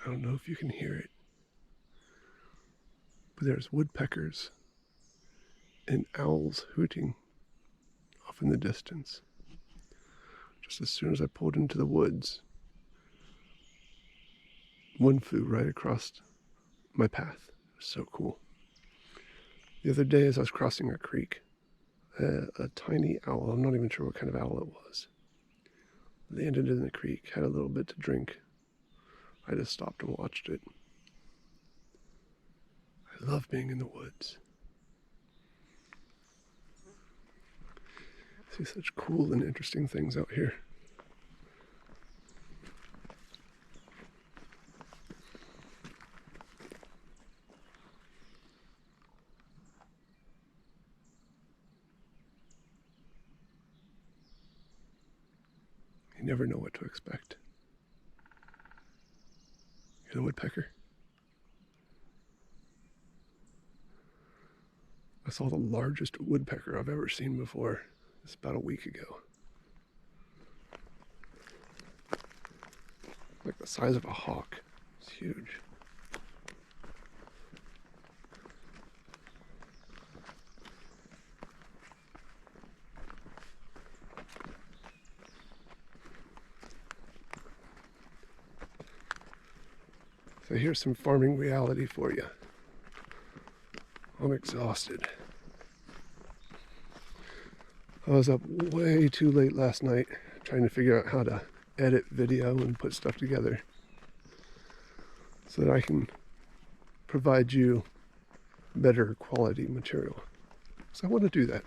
I don't know if you can hear it, but there's woodpeckers and owls hooting off in the distance. Just as soon as I pulled into the woods, one flew right across my path. It was so cool. The other day, as I was crossing a creek, a tiny owl, I'm not even sure what kind of owl it was, landed in the creek, had a little bit to drink. I just stopped and watched it. I love being in the woods. I see such cool and interesting things out here. You never know what to expect. You're the woodpecker. I saw the largest woodpecker I've ever seen before. It's about a week ago. Like the size of a hawk. It's huge. So here's some farming reality for you. I'm exhausted. I was up way too late last night trying to figure out how to edit video and put stuff together so that I can provide you better quality material. So I want to do that.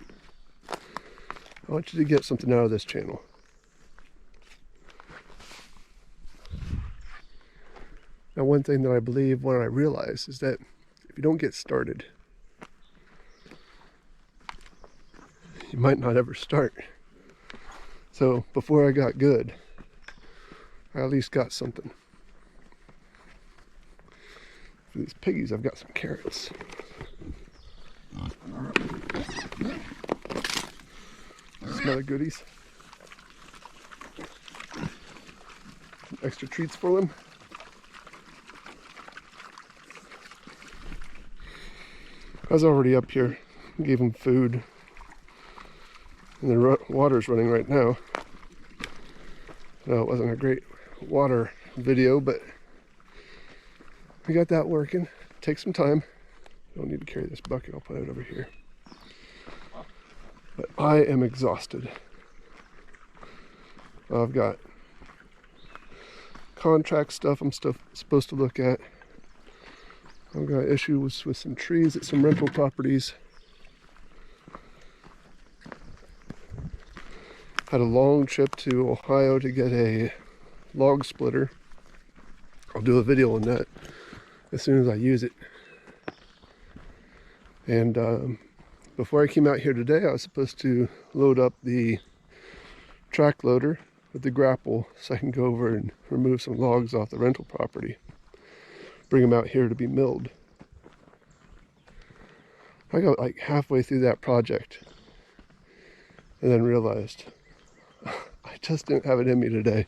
I want you to get something out of this channel. Now, one thing that I believe, what I realize, is that if you don't get started, you might not ever start. So before I got good, I at least got something. For these piggies, I've got some carrots. Smell the goodies. Extra treats for them. I was already up here, gave them food, and the water's running right now. No, it wasn't a great water video, but we got that working. Take some time. Don't need to carry this bucket, I'll put it over here. But I am exhausted. I've got contract stuff I'm supposed to look at. I've got issues with some trees at some rental properties. Had a long trip to Ohio to get a log splitter. I'll do a video on that as soon as I use it. And before I came out here today, I was supposed to load up the track loader with the grapple so I can go over and remove some logs off the rental property. Bring them out here to be milled. I got like halfway through that project and then realized I just didn't have it in me today.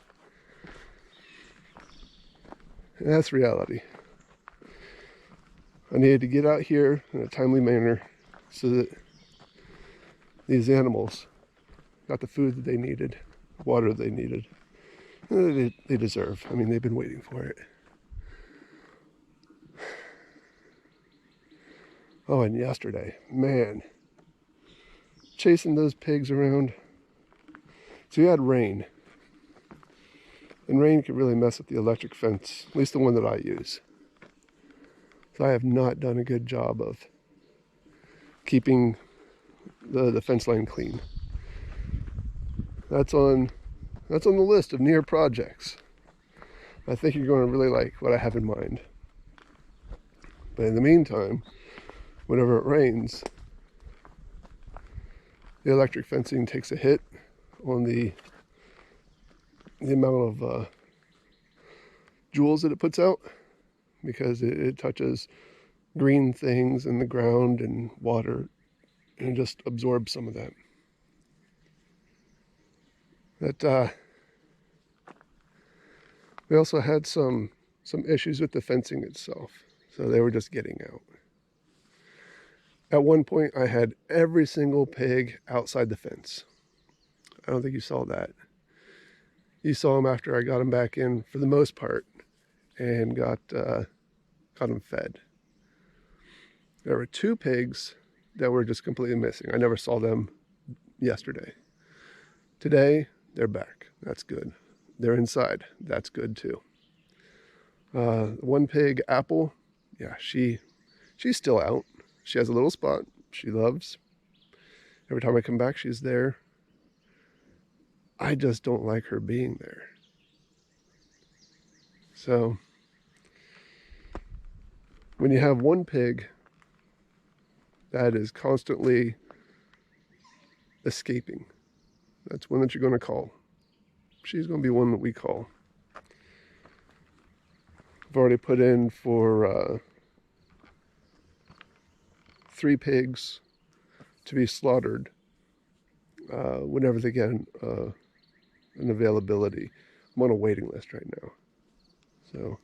And that's reality. I needed to get out here in a timely manner so that these animals got the food that they needed, water they needed, and they deserve. I mean, they've been waiting for it. Oh, and yesterday, man, chasing those pigs around. So we had rain. And rain could really mess up the electric fence, at least the one that I use. So I have not done a good job of keeping the fence line clean. That's on the list of near projects. I think you're going to really like what I have in mind. But in the meantime, whenever it rains, the electric fencing takes a hit on the amount of joules that it puts out, because it touches green things in the ground and water and just absorbs some of that. We also had some some issues with the fencing itself. So they were just getting out. At one point, I had every single pig outside the fence. I don't think you saw that. You saw them after I got them back in for the most part and got them fed. There were 2 pigs that were just completely missing. I never saw them yesterday. Today, they're back. That's good. They're inside. That's good too. One pig, Apple, yeah, she's still out. She has a little spot she loves. Every time I come back, she's there. I just don't like her being there. So, when you have one pig that is constantly escaping, that's one that you're going to call. She's going to be one that we call. I've already put in for 3 pigs to be slaughtered whenever they get an availability. I'm on a waiting list right now. So,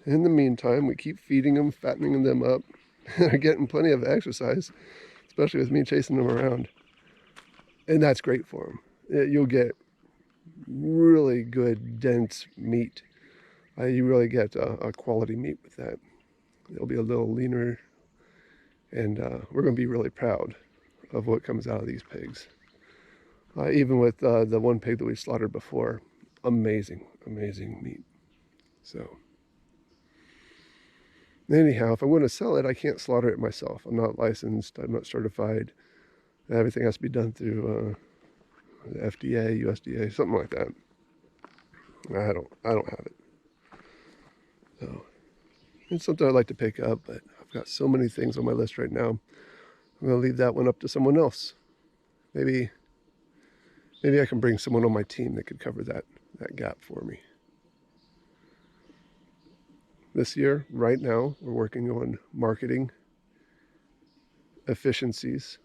in the meantime, we keep feeding them, fattening them up. They're getting plenty of exercise, especially with me chasing them around. And that's great for them. You'll get really good, dense meat. You really get a quality meat with that. It'll be a little leaner, and we're going to be really proud of what comes out of these pigs. Even with the one pig that we slaughtered before, amazing, amazing meat. So, anyhow, if I'm going to sell it, I can't slaughter it myself. I'm not licensed. I'm not certified. Everything has to be done through the FDA, USDA, something like that. I don't have it. So, it's something I'd like to pick up, but I've got so many things on my list right now. I'm going to leave that one up to someone else. Maybe I can bring someone on my team that could cover that gap for me. This year, right now, we're working on marketing efficiencies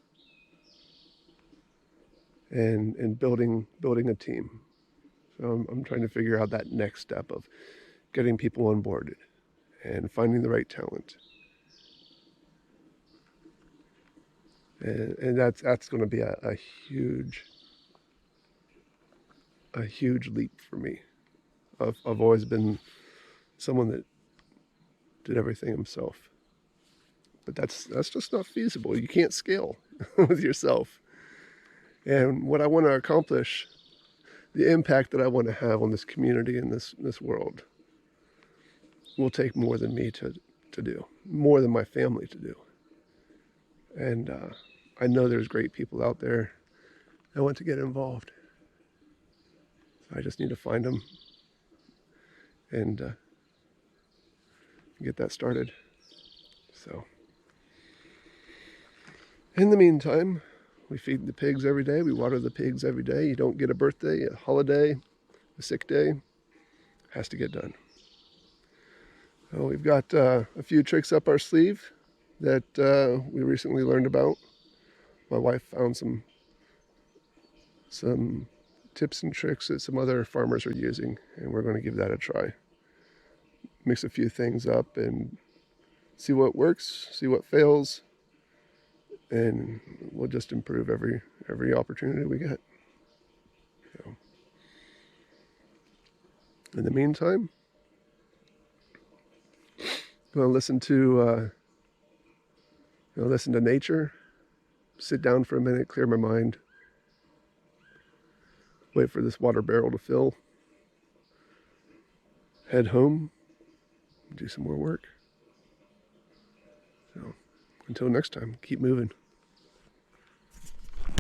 and building a team. So I'm trying to figure out that next step of getting people onboarded and finding the right talent. And that's going to be a huge leap for me. I've always been someone that did everything himself, but that's just not feasible. You can't scale with yourself. And what I want to accomplish, the impact that I want to have on this community and this world, will take more than me to do, more than my family to do. And I know there's great people out there that want to get involved. I just need to find them and get that started. So, in the meantime, we feed the pigs every day. We water the pigs every day. You don't get a birthday, a holiday, a sick day. It has to get done. So we've got a few tricks up our sleeve that we recently learned about. My wife found some tips and tricks that some other farmers are using, and we're going to give that a try. Mix a few things up and see what works, see what fails, and we'll just improve every opportunity we get. So, in the meantime, I'm going to listen to nature, sit down for a minute, clear my mind, wait for this water barrel to fill, head home, do some more work. So, until next time, keep moving.